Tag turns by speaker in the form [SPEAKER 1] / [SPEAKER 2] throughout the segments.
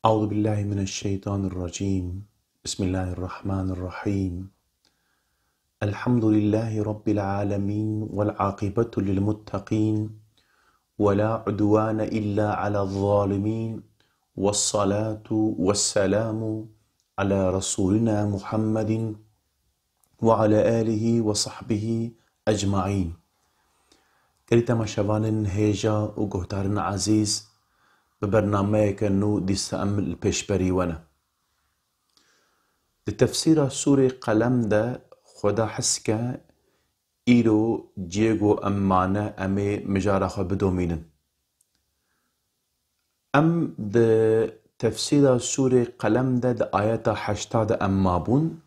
[SPEAKER 1] أعوذ بالله من الشيطان الرجيم. بسم الله الرحمن الرحيم. الحمد لله رب العالمين والعاقبة للمتقين ولا عدوان إلا على الظالمين، والصلاة والسلام على رسولنا محمد وعلى آله وصحبه أجمعين. كريتا مشاوان هيجا وقهتارن عزيز ببرنامج كنو دي سأمل البيشبري وانا لتفسير سورة قلم دا خدا حسكا إيرو جيغو أمانا أمي مجارخة بدومينن أم دا تفسير سورة قلم دا آيات حشتا دا أمابون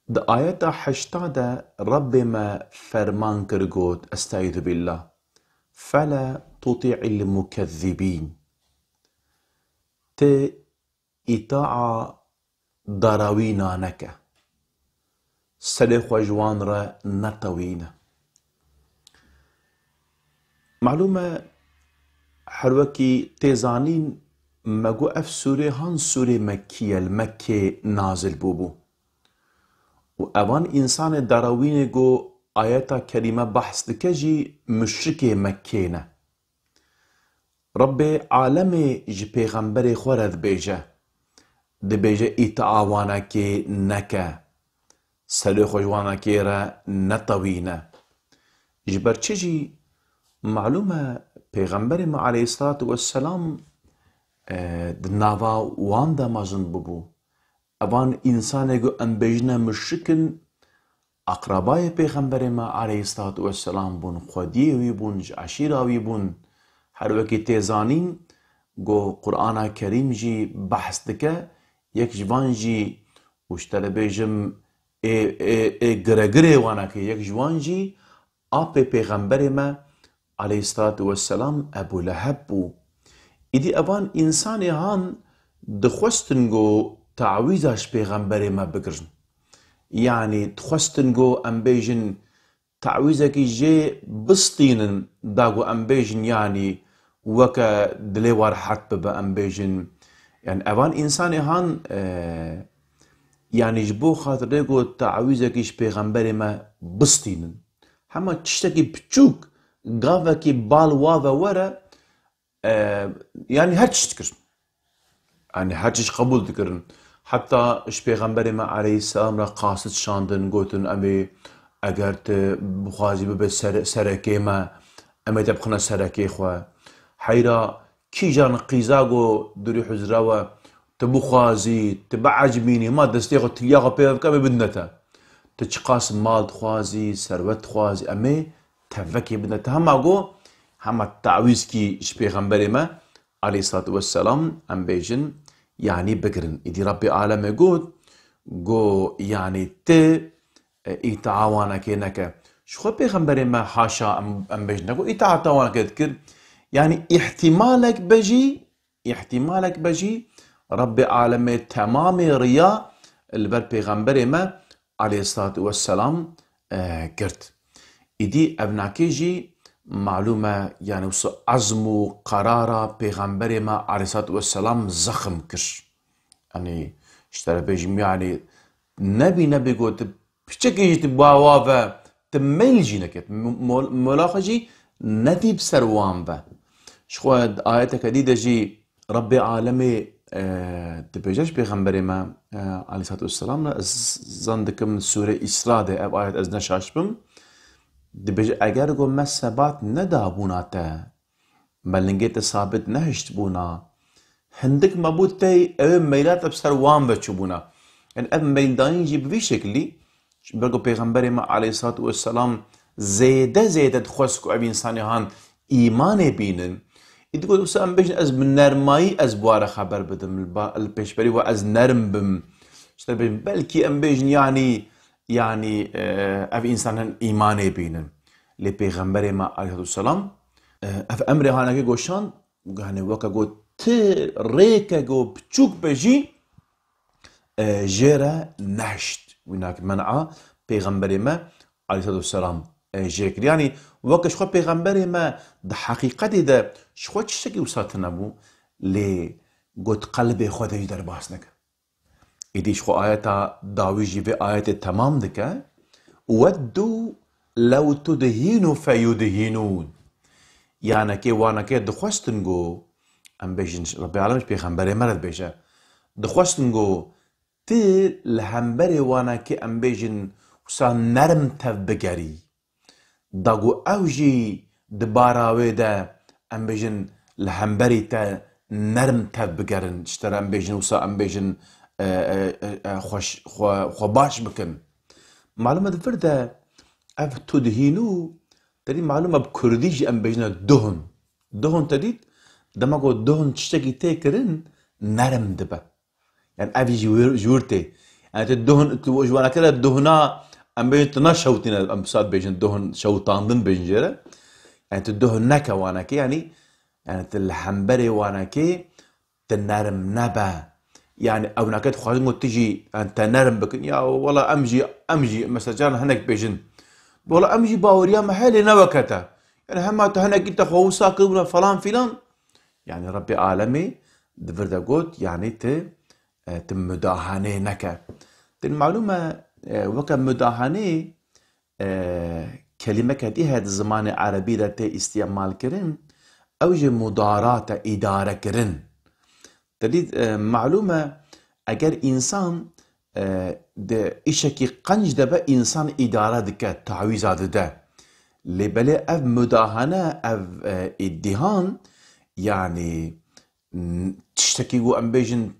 [SPEAKER 1] دا آيات حشتا دا رب ما فرمان كرغوت استعيذ بالله فلا تطيع المكذبين ت إطاعة دراوينا نكا سلخ وجوان را نطوينا. معلومة حروكي تيزانين مگو اف سورة هان سورة مكية المكة نازل بوبو و اوان انسان دراوين جو آياتا كريمة بحث دكجي مشرك مكينا رب عالم جي پیغمبر خورد بيجه دي بيجه إتعاوانا كي نكا سلوخ جوانا كي را نطوينا جبر چجي معلومة پیغمبر ما عليه الصلاة والسلام دناوا وان دا مازن ببو اوان انسان جو انبجنا مشركن اقرباء پیغمبر ما عليه الصلاة والسلام بون خوديوي بون عشيراوي بون هر وكي تيزانين جو قرآن كريم جي بحث دكا يك جوان جي وشتر بيجم گرگره وانا كي يك جوان جي آب پیغمبر ما عليه الصلاة والسلام ابو لهب بو إدي أبان إنسان هان دخوستن جو تعويزاش پیغمبر ما بگرن يعني دخوستن جو ام بيجن تعويزك جي بسطين داغو ام بيجن يعني وكا دليوار حق ببا ام بيجن يعني أبان إنسان هان يعني جبو خاطر ريقو تعويزكيش پیغمبر ما بسطين هما تشتكي بچوك غاوكي بال واذا ورا يعني هاتش تكرن يعني هاتش قبول تكرن حتى اش پیغمبر ما عليه السلام را قاصد شاندن قوتن امي اگر بخوازي ببه سركي ما امي تبقنا سركي خوا حيرا كي جان قيزاغو دوري حزراوا تبخوازي تبعجميني ما دستيغو تياغو بيغا بدنتا تشقاس مال تخوازي سروت خوازي امي تفكي بدنتا هما قو هما التعويز كي اش پیغمبر ما عليه الصلاة والسلام ام بيجن يعني بقرن إدي ربي عالم يقول جو يعني ت إتعاوانا كينك شو بيغمبر ما حاشا ام بيجن جو إتعاوانا كذكر يعني احتمالك بجي رب عالم تمام رياء البر بيغمبر ما عليه الصلاة والسلام قرت إدي ابناكي جي معلومة يعني وصو عزم وقرارة بيغمبر ما عليه الصلاة والسلام زخم كش يعني اشترى بيجم يعني نبي قلت بشكل تبوا وافا تميل نكت ملاخجي ندي بسروان با شخواد آياتك دي جي ربي عالمي تبيجاش بيغمبر ما عليه الصلاة والسلام زندكم سورة إسراء ده اب آيات از نشاشبم دبج اگر گو ما ثبات ندابونا تا ملنگیت ثابت نهشت بونا هندك مبوت تاي او ميلات بسر وان بچوبونا يعني اب ميلداني جي بوي شكلي برگو پیغمبر ما عليه الصلاة والسلام زيادة دخوسكو اب انساني هان ايمان بينن يدقو سام بيجن از من نرماي از بوار خبر بدم البيشبري و از نرم بم بلكي ام بيجن يعني اف انسان ايمان بينن لبيغمبر ما عليه السلام اف امر هانك گوشان يعني وكا گو ت ريكا گو بچوك بجي جيرا نهشت ويناك منعا بيغمبر ما عليه السلام جيكر يعني وكا شخو بيغمبر ما ده حقيقة ده شخو تشتكي وساتنا بو قلت قلبي خود جي درباس نكه إيديش خو آياتا داوي جي في آيات تمام دكه ودوا لو تدهينوا فيدهنون يعني كي وانا كي دخوستنجو ام بيجن ربي العالمين بيغمبري مرض بيجا دخوستنجو تي الهمبري وانا كي ام بيجن وسا نرم تف بگري داغو اوجي دباراوي دا ام بيجن الهمبري تا نرم تف بگرن اشترى ام بيجن وسا ام بيجن خو باش بكن معلومة فردا اف تدهينو تدي معلومة بكرديجي ام بيجنا دهن تديد دماغو دهن تشتكي تيكرن نرم دبا يعني افي جورتي يعني الدهن وانا كده الدهنا ام بيجن تنشوتنا ام صاد بيجن دهن شوطان من بيجنجرة يعني الدهن نكا وانا كي يعني الحنبري وانا كي تنرم نبا يعني او نكت خوازمو تجي انت نرم بكن يا والله امجي مثلا جان هناك بيجن والله امجي باوريا محلي نوكتا يعني هما هناك انت خوسا كبنا فلان يعني ربي عالمي دفردا قوت يعني تمداهاني نكا المعلومة وكا مداهاني كلمة كدي هاد الزمان العربي دا تي استعمال كرن اوجه مدارات ادارة كرن تدید معلومه اگر انسان ده ایشکی قنج ده به انسان اداره دکه تعویزاده ده لبله اف مداهنه اف ادهان يعني تشتكي جو ام بيجن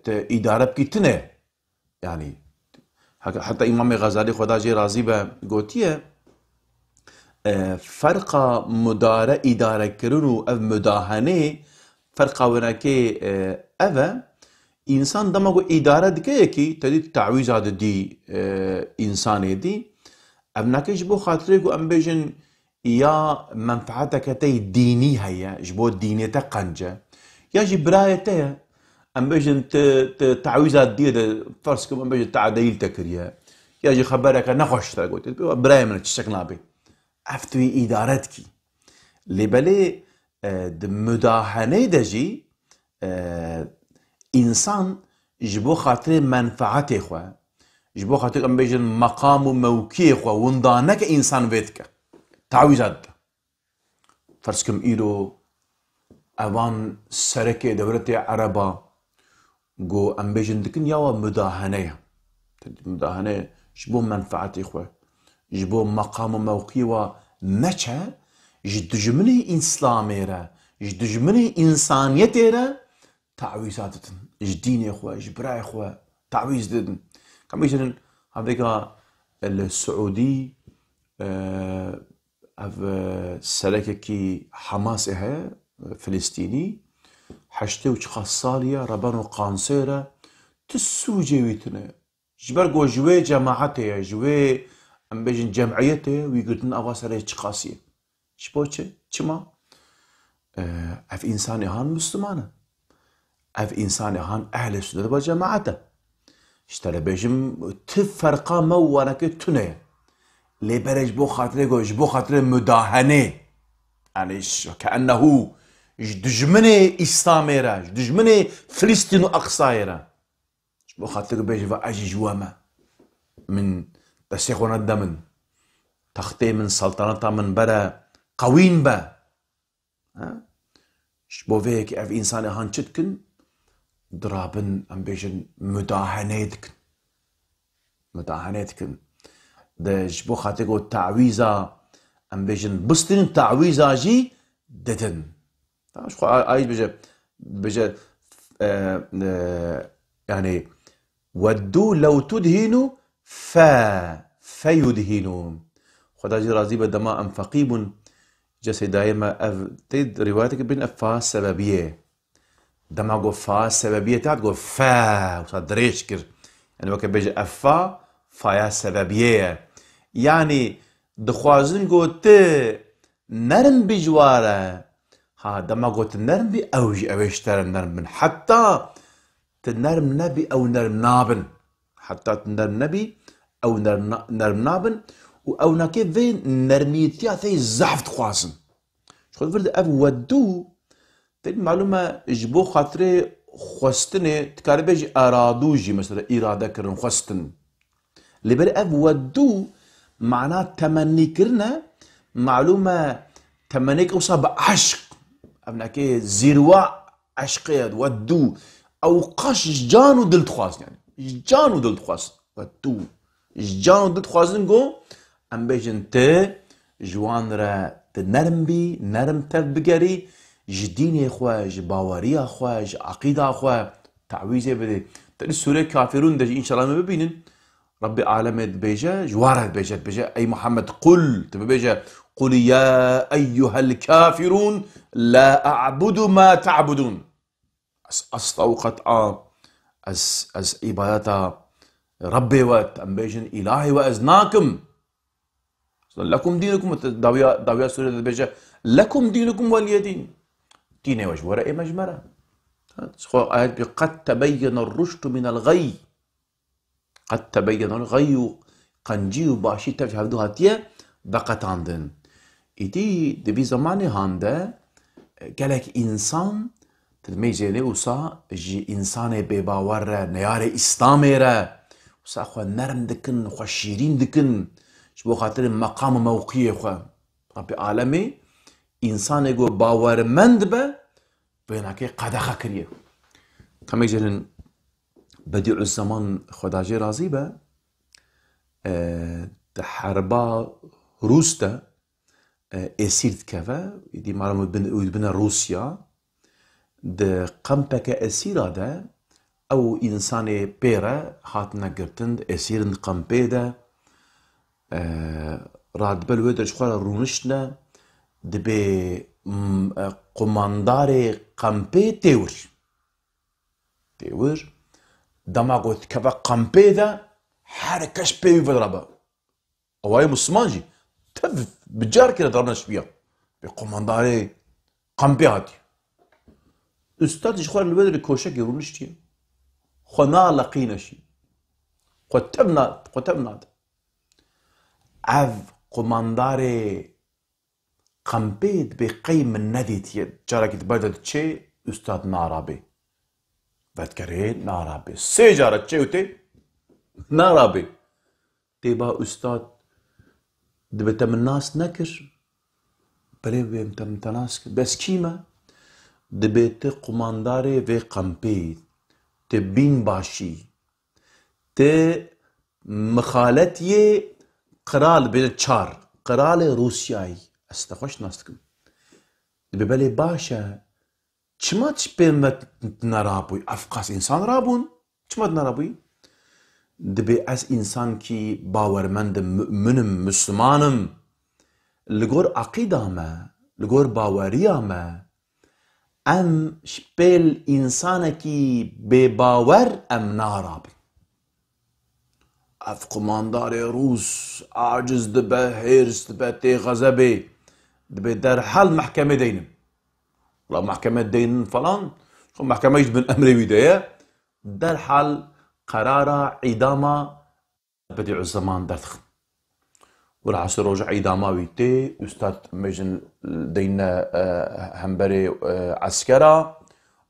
[SPEAKER 1] اداره بكيتنه يعني حتى امام غزالي خدا جي راضي به قوتيه فرق مداره اداره كرنو اف مداهنه فرق وناكي أذا إنسان دماغو إدارة دكيكي تدي تعويز هذا دي إنساني دي أبناكي جبو خاطريكو أم بيجن يا منفعتك تي ديني هيا جبو ديني تقنجة يا جبراية تي أم بيجن تعويز هذا دي فرسكم أم بيجن تعديل تكريا يا جي خبرك نخوش تقول براية من تشتكنا بي أفتوي إدارتكي لبالي مداهنه دجي انسان جبو خاطر منفعت خو جبو خاطر ام بيجن مقام و موقع خو وندانك انسان ويتك تعويزات فرسكم ايرو اوان سركه دولت عربا جو ام بيجن دكن يا مداهنه مداهنه جبو منفعت خو جبو مقام و موقع و نچه جدجمني إسلامي را جدجمني إنسانيتي را تعويزات دن جديني إخوة جبراي إخوة تعويز دن كم يجرن هذيك السعودي سلكة كي حماس إها فلسطيني حشتي وشخص صالية ربانو قانصيرة تسوجي ويتنا جبر جو جوي جماعتي جوي أم بيجن جمعيتي ويقولن أواسر شخصية شبوچه چما اف انسان هان مسلمانه اف انسان هان اهل سنت و جماعته اشترى بيجم تفرقا مورك تنه لبرج بو خاطره جوج بو خاطره مداهنه يعني كانه دجمنه اسلامي را دجمنه فلسطين اقصى را بو خاطره بيجي واجي جوامه من تسيخون الدمن تختي من سلطنتها من برا قوين با شبوفيك اف انسان هان تشتكن درابن ام بيجن مداهنتكن ده جبو خاطيكو تعويزا ام بيجن بستن تعويزا جي دتن شخو ايش بيجا يعني ودوا لو تدهنوا فيدهنون خدا جي راضي بدما ام فقيب جسي دائما تد روايتك بين فا سببيه دما جو فا سببيه تاعت جو فا وصدريش كر يعني وقت بيجي افا فايا سببيه يعني دخوازن جو ت نرم بجواره ها دما جو تنرم بي اوجي اويشتر نرم من حتى تنرم نبي او نرم نابن حتى تنرم نبي او نرم نابن او ناكي فين نرميتيا ثي زحف تخواسن شخو فرد اف ودو تل معلومة جبو خاطري خواستنه تكاري بيجي ارادو جي مثلا اراده كرن خواستن لبر اف ودو معناه تمني كرنا معلومه تمنيك اوصى بعشق ابناكي زيروا عشقية ودو او قش جانو دلت خواز يعني جانو دلت خواز ودو جانو دلت خوازنگو ام بيجن ته جوان را تنرم بي نرم تف بگري جديني خوا جباوريا خوا عقيدة خوا تعويذة بدي تقول سورة كافرون دجي ان شاء الله ما ببينن ربي عالم بيجا جوارة بيجا اي محمد قل تبي بيجا قل يا ايها الكافرون لا اعبد ما تعبدون استوقت از عبادتا ربي وات ام بيجن الهي وازناكم لكم دينكم داويا سورة بيجا لكم دينكم ولي دين ديني وش ورقي مجمرة آيات قد تبين الرشد من الغي قد تبين الغي قنجي وباشي تفش هفدو هاتيه بقت عندن إدي دبي زماني هانده قالك إنسان تدميجيني وصا جي إنسان بباور نيار إسلامي را وصا خوا نرم دكن خوا شيرين دكن شبو خاطر مقام موقعي خوا ربي عالمي إنسان يقو باور مند به بيناكي قدخه كريه كما يجرن بديع الزمان خداجي رازي به حربا روستا اسير تكفى دي معلومة بين روسيا د قمبك اسيرا ده او انسان بيرا هاتنا قرتند اسير قمبي ده راد بلويدر شخوار رونشنا دبي قماندار قمبي تيور دماغوت كفا قمبي ده حركش بي فضربه اواي مسمانجي تف بجار كده ضربنا شبيه بقماندار قمبي هاتي استاذ شخوار البدر كوشك يرونشتي خنا لقينا شي قتبنا عف قماندار قمبيد بقيم النديت جارك تبادل تشي استاذ نارابي بتكري نارابي سيجارة تشي وتي نارابي تيبا استاذ دبت من الناس نكر بلي بيمتم تناس بس كيما دبت قمانداري في قمبيد تبين باشي ت مخالتي قرال بين تشار قرال روسياي استخوش ناستكم ببالي باشا چما تشبه نرابوي افقاس انسان رابون چما نرابوي دبي از انسان كي باورمند منم مسلمانم لغور عقيدة ما لغور باوريا ما ام شبيل انسان كي بباور ام نارابي اف قماندار روس عاجز دبه هيرس دبه تي غزبي دبي در حال محكمة دينم والله محكمة دين فلان محكمة يجب أمر بداية در حال قرار إدامة بديع الزمان درتخ والعصر رجع إدامة ويتي أستاذ مجن دينا همبري عسكرة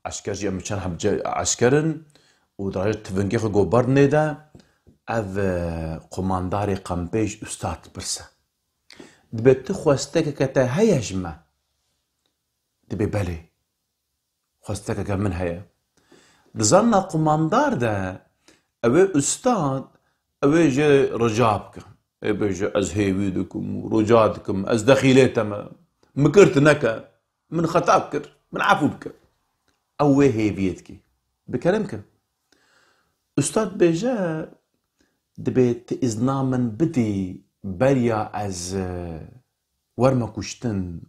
[SPEAKER 1] عسكر جي أمشان هم عسكرن ودرجة تفنجيخ جوبرني ده أذ قمانداري قمبيج أستاذ برسا دبي تخواستك كتا هيجمة دبي بالي خواستك من هيا دزنا قماندار ده أوي أستاذ أوي جي رجابك أوي جي أزهيويدكم ورجادكم أز دخيلتما مكرت نكا من خطاكر من عفوبك أوي هيفيتك بكلامك أستاذ بيجا دبي تإزنا من بدي بريا از ورما كوشتن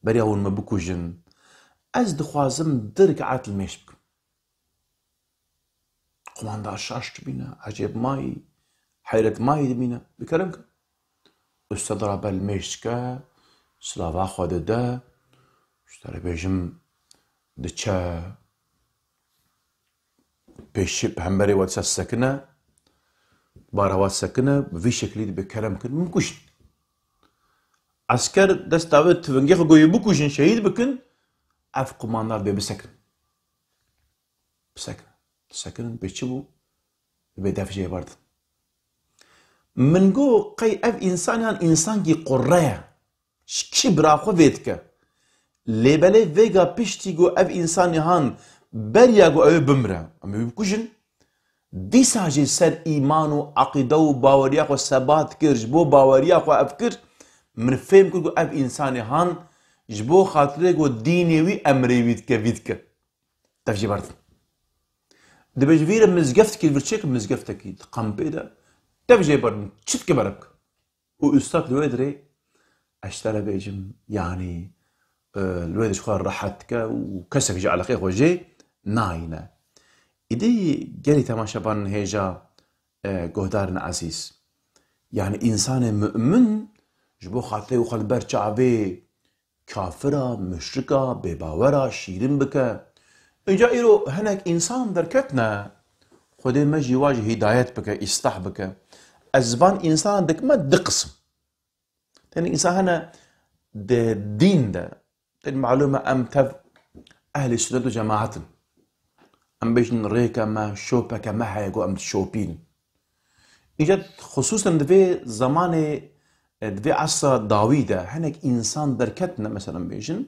[SPEAKER 1] بريا ورما بكوجن از دخوازم درك عات الميش بكم قماندار شاشت بينا عجيب ماي حيرة ماي بينا بكلامك استضرب الميشكا سلافا خود ده اشتري بيجم دچا بيشب همبري واتسا السكنة باروات سكنة بفي شكلي بكلام كن ممكوشن عسكر دستاوت تفنجيخ قوي بكوشن شهيد بكن عف قماندار بي بسكن سكن بيشبو بدافع برد من جو قي اف انسان جي قرية شبرا خو فيتك لبالي فيغا بيشتي جو اف انسان هان بريا جو او بمرا اما بكوجن دي ساجي سر ايمانو عقيده و باوريا خو ثبات كرج بو باوريا خو افكر من فهم كو اف انسان هان جبو خاطر جو ديني وي امري ويتك تفجي برد دبج فيرا مزقفتك الفرشيك مزقفتك قام بيدا تفجي برد تشت كبرك واستاذ الوادري اشترى بيجم يعني الوادش خوار راحتك وكسف جي على خير وجي ناينه إدي جالي تماشى بان هيجا جهدارنا عزيز يعني إنسان مؤمن جبو خاطري وخل برچاوي كافرة مشركة بباورة شيرين بك إجا إيرو هناك إنسان دركتنا خدي ما جي واجه هدايات بك إصلاح بك أزبان إنسان دك ما دقسم تاني إنسان هنا دين ده تاني معلومة أم تف أهل السنة جماعتهم أم بيجن ريكا ما شوبك ما هيجو أم شوبين إجت خصوصا في زمان في عصر داويدا هناك إنسان دركتنا مثلا بيجن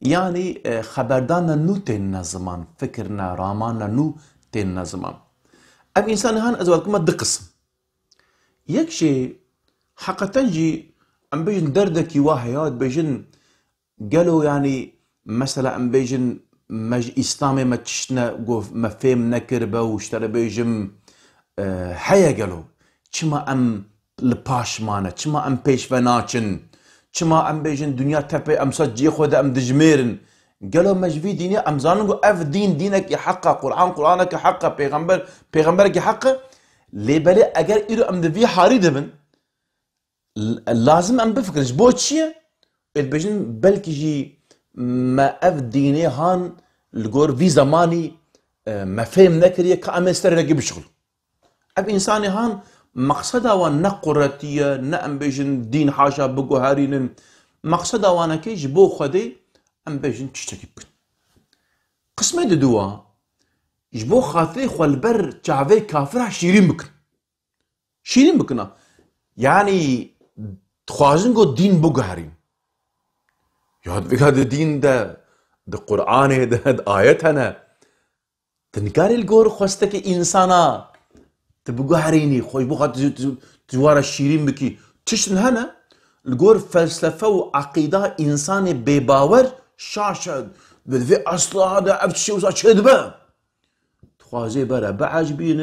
[SPEAKER 1] يعني خبردانا نو تين زمان فكرنا رامانا نو تين زمان أم إنسان هان أزوال كما دقسم يكشي حقا تنجي أم بيجن دردكي واحيات بيجن قالوا يعني مثلا أم بيجن مج إسلامي ما تشنا قوف ما فهم نكربه واشترى بيجم حيا قالوا كما أم لباش مانا كما أم بيش فناچن كما أم بيجن دنيا تبي أم سجي خود أم دجميرن قالوا مجفي ديني أم زانو أف دينك يحقق قرآنك يحقق پیغمبرك يحقق لي بالي أجر إيرو أم دفي حاري دبن لازم أم بفكرش بو تشيه البيجن بلكي جي ما اف ديني هان الجور في زماني ما فهم نكريه كأمستر نجيب شغل اف انساني هان مقصدا ونقرتيه نأم بيجن دين حاشا بقو هارين مقصدا وانا كيج بو خدي ام بيجن تشتكي بكن قسمه دوا جبو خاطري خو البر تعفي كافر شيرين بكنا يعني تخوازن قو دين بقو هارين ياد بك هذا الدين ده قرآن ده آيات هنا تنكاري الجور خواستك إنسانا تبقى هريني خوي بقى تجوار الشيرين بكي تشن هنا الجور فلسفة وعقيدة إنساني بباور شاشد في أصلا هذا أبتشي وصاشد بقى تخوازي برا بعجبين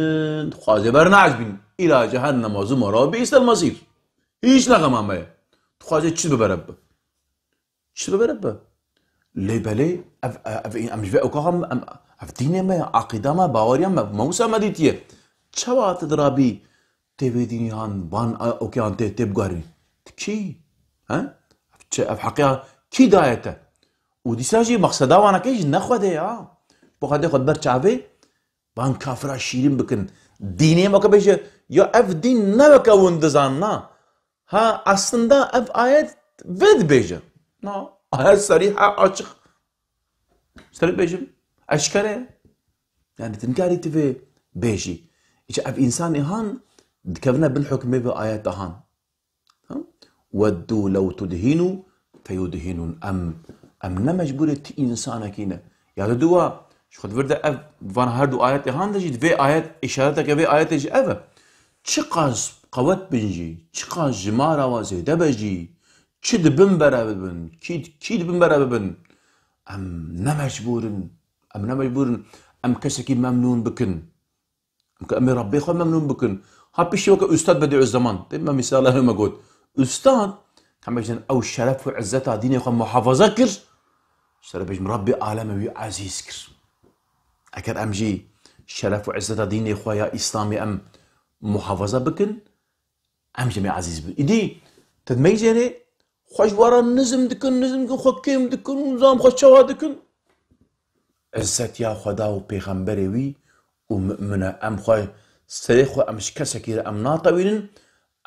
[SPEAKER 1] تخوازي برا نعجبين إلى جهنم وزمرا بئس المصير إيش لغة ماما تخوازي تشد برا شو بربه لي بالي ام جفي اوكام اف ديني ما عقيده ما باوريا ما موسى ما ديتيه تشوا تدرابي تي ديني هان بان اوكي انت تبغاري تكي ها اف حقيقه كي دايته ودي ساجي مقصدا وانا كيج ناخذ يا بوخدي خد برچافي بان كافر شيرين بكن ديني ما كبيش يا اف دين نبك وندزانا ها aslında اف ايات فيد بيجا نو آيات صريحة açık اشتريت بيجم أشكره يعني تنكاري تفي بيجي إيش أف إنسان هان ذكرنا بالحكم بآيات هان ودوا لو تدهنوا فيدهنون أم نمجبورة إنسان كينا يعني دوا شو خد ورده أف فان هردو آيات هان تجي في آيات إشارتك في آيات تجي أفا تشقاز قوات بنجي تشقاز جمارة وزيدة بجي كيد بن برابن كيد بن برابن ام نمجبورن ام كسكي ممنون بكن ام ربي خو ممنون بكن هابي شي وقت استاذ بديع الزمان تما مثال انا ما قلت استاذ كان بيجن او الشرف وعزتها ديني خو محافظه كر شرف بيجن ربي عالمي عزيز كر اكر ام جي شرف وعزتها ديني خويا اسلامي ام محافظه بكن ام جميع عزيز دي تدميجني خوش ورا نزم دكن خوكيم دكن نظام خوشوا دكن عزت يا خدا و پیغمبري وي ومؤمنه ام خوي سريخو ام شكسكير ام ناطوين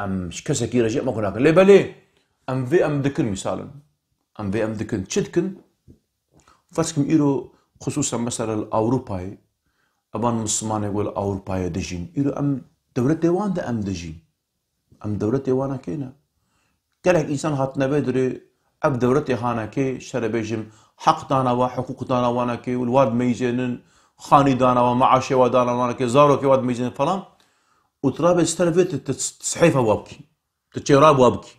[SPEAKER 1] ام شكسكير جاء ما كنا لي بالي ام في ام دكن مثلا ام في ام دكن تشدكن فاسكم ايرو خصوصا مثلا الاوروباي أبان مسلمان يقول أوروبا دجين إلو أم دولة وان ده أم دجين أم دولة وانا كينا كلك إنسان هاتنا بدري أب دولة هانا كي شرى بيجم حق دانا وحقوق دانا وانا كي والواد ميجنن خاني دانا ومعاشي ودانا وانا كي زارو كي واد ميجنن فلان وتراب استلفت تصحيفة وابكي تتشراب وابكي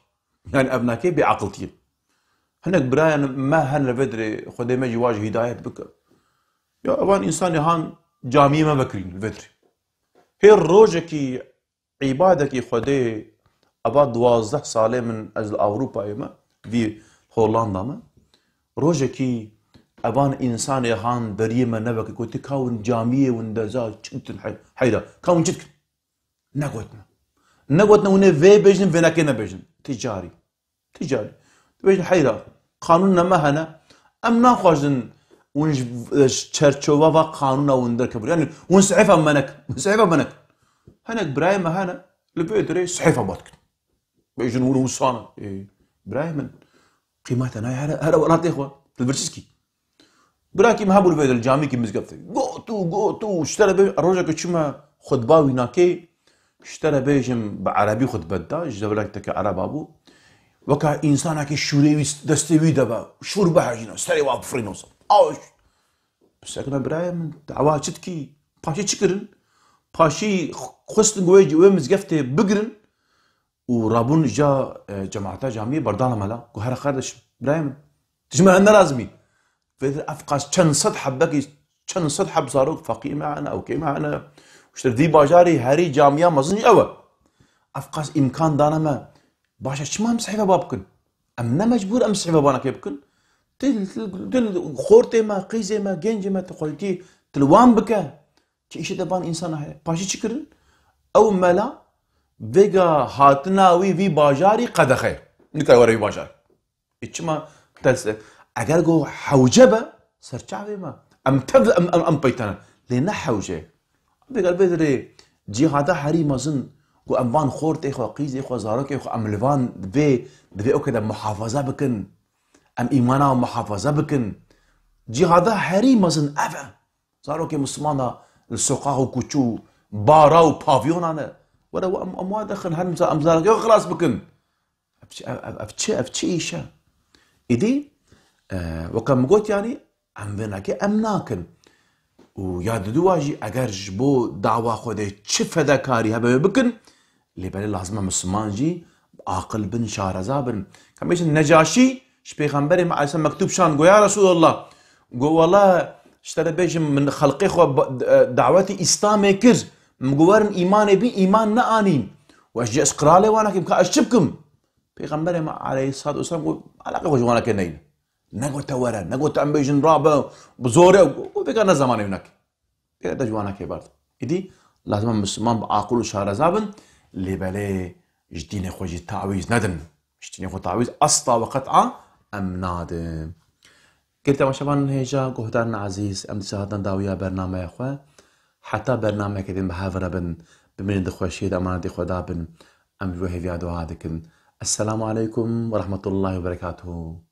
[SPEAKER 1] يعني أبناكي بعقلتي هناك برايا ما هن لفدري خدي ما يواجه هداية بك يا أبان إنسان هان جامي ما بكرين الفدري هي الروجكي عبادكي خدي أباد 12 سالة من أجل أوروبا يما في هولندا ما روجكي أبان إنسان هان بريمة نبكي كنت كون جامية وندزا جدا حيدا كون جدك نقوتنا ونه في بيجن فينا كنا بيجن تجاري بيجن حيدا قانوننا ما هنا أم ناخذن ونج تشرشوا و قانونا وندر كبر يعني ونسعفها منك هناك برايم هنا لبيدري سحيفة باتك بيجن ونوصانا برايم قيمتنا هذا ورات إخوة البرسيسكي براكي ما هبول بيد الجامي كي مزقفت جو تو اشترى الرجل كشما خطبة ويناكي اشترى بيجم بعربي خطبة دا جدولك تك عرب أبو وكا إنسان كي شوري دستوي دبا شور بحاجنا استري واب فرينوس أوش بس أنا برايم دعوة شتكي باشي تشكرن باشي خستن جويج ومزقفت بقرن ورابون جا جماعة جامية بردانا ملا وهذا خردش برايم تجمع أنا لازمي في أفقاس كان صد حبكي كان صد حب صاروخ فقي معنا أو كي معنا وشتر ذي باجاري هاري جامية مزني أول أفقاس إمكان دانا ما باشا شما مسحبة بابكن أمنا مجبور أمسحبة بانا كيبكن تل خورتي ما قيزي ما جنجي ما تقولتي تلوان بكا تيش دبان إنسان هاي باشي شكرن أو ملا فيجا هاتناوي في باجاري قد خير نكاي ورا في باجاري إتشما تلس أجر جو حوجبة سرچاوي ما أم بيتنا لنا حوجة بقول بدري جي هذا حري مازن جو أمبان خورت إخوة قيز إخوة زارك إخوة أم لفان في أكيد محافظة بكن أم إيمانا محافظة بكن جي هذا حري مازن أفا زارك مسلمانا السوقه وكوتشو بارا وبافيون أنا ولا أموال دخل هم زارك خلاص بكن أفتشي إيشا إدي وكم قلت يعني عم بيناكي أمناكن وياد دواجي أجر جبو دعوة خده شف هذا كاري هبه بكن اللي بالي لازم مسلمان جي عاقل بن شارزا بن كميش النجاشي شبيغمبري مع اسم مكتوب شان قو يا رسول الله قو والله اشترى بيجم من خلقي خو دعوتي إسلامي كرز مقورن إيماني بي إيمان نانين وأشجع اسقرالي وانا كم كأشبكم بيغمبري عليه الصلاة والسلام قو علاقة وجوانا كنين نقول تورا نقول تأمبيجن رابع بزورة وبيكنا زمان هناك كده جوانا كبار إدي لازم مسلمان بعقول شهر زابن اللي بالي جديني خوجي تعويض ندن جديني خو تعويض أسطى وقطعة أم نادم قلت ما شبان هيجا قهدان عزيز أم تساعدنا داوية برنامج أخوة حتى برنامج كده بهافر بن بمن دخوشيد أمانة دخودا بن أم جوه فيادو هذاكن السلام عليكم ورحمة الله وبركاته.